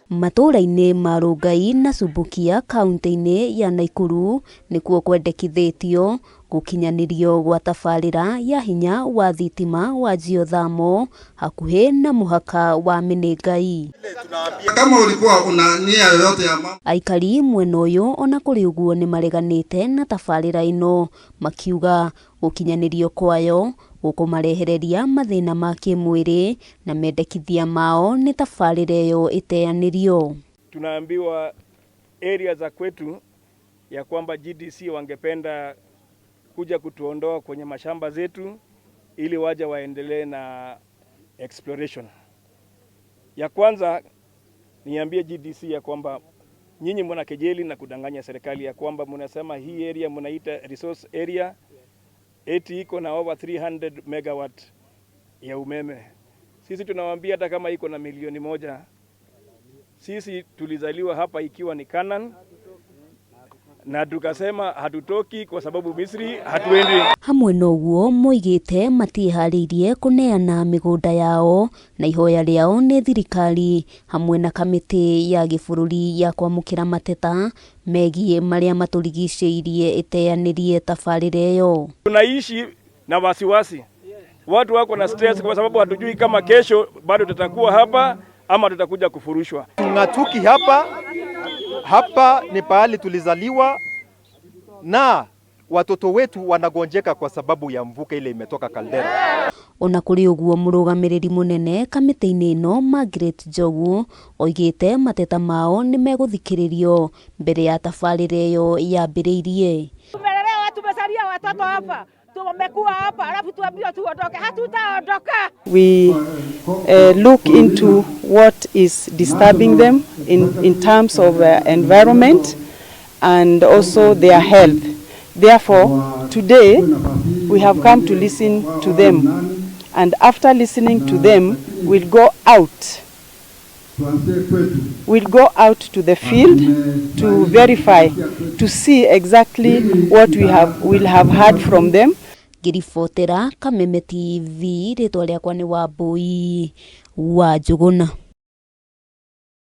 Matũra-inĩ ma Rongai na Subukia kaunti-inĩ ya Nakuru nĩkuo kwendekithĩtio gũkinyanĩrio gwa tabarĩra ya hinya wa thitima wa geothermal hakuhĩ na mũhaka wa Menengai. Kama ulikuwa una nia yoyote ya mambo, aikari mwena ũyũ ona kũrĩ ũguo nĩ mareganĩte na tabarĩra ĩno, makiuga gũkinyanĩrio kwayo gũkũmarehereria mathĩna ma kĩmwĩrĩ na mendekithia mao nĩ tabarĩra ĩyo ĩteanĩrio. Tunaambiwa area za kwetu ya kwamba GDC wangependa kuja kutuondoa kwenye mashamba zetu ili waje waendelee na exploration. Ya kwanza niambie GDC ya kwamba nyinyi mnakejeli na kudanganya serikali ya kwamba mnasema hii area mnaita resource area eti iko na over 300 megawatt ya umeme. Sisi tunawaambia hata kama iko na milioni 1, sisi tulizaliwa hapa ikiwa ni Canaan na tukasema hatutoki kwa sababu Misri hatuendi. Hamwe noguo moigĩte matiharĩirie kũneana mĩgũnda yao na ihoya rĩao nĩ thirikari hamwe na kamĩtĩ ya gĩbũrũri ya kwamũkĩra mateta megiĩ marĩa matũrigicĩirie ĩteanĩrie tabarĩra ĩyo. Tunaishi na wasiwasi. Watu wako na stress kwa sababu hatujui kama kesho bado tutakuwa hapa ama tutakuja kufurushwa. Ngatuki hapa ni pahali tulizaliwa na watoto wetu wanagonjeka kwa sababu ya mvuke ile imetoka Caldera. Ona kũrĩ ũguo mũrũgamĩrĩri mũnene kamĩtĩ-inĩ ĩno Margaret Njogu oigĩte mateta mao nĩ megũthikĩrĩrio mbere ya tabarĩra ĩyo yambĩrĩirie. Tumesalia watoto hapa. We look into what is disturbing them in terms of environment and also their health. Therefore, today we have come to listen to them, and after listening to them, we'll go out to the field to verify, to see exactly what we'll have heard from them. Ngĩribotera Kameme TV, rĩtwa rĩakwa nĩ Wambui wa Njũgũna.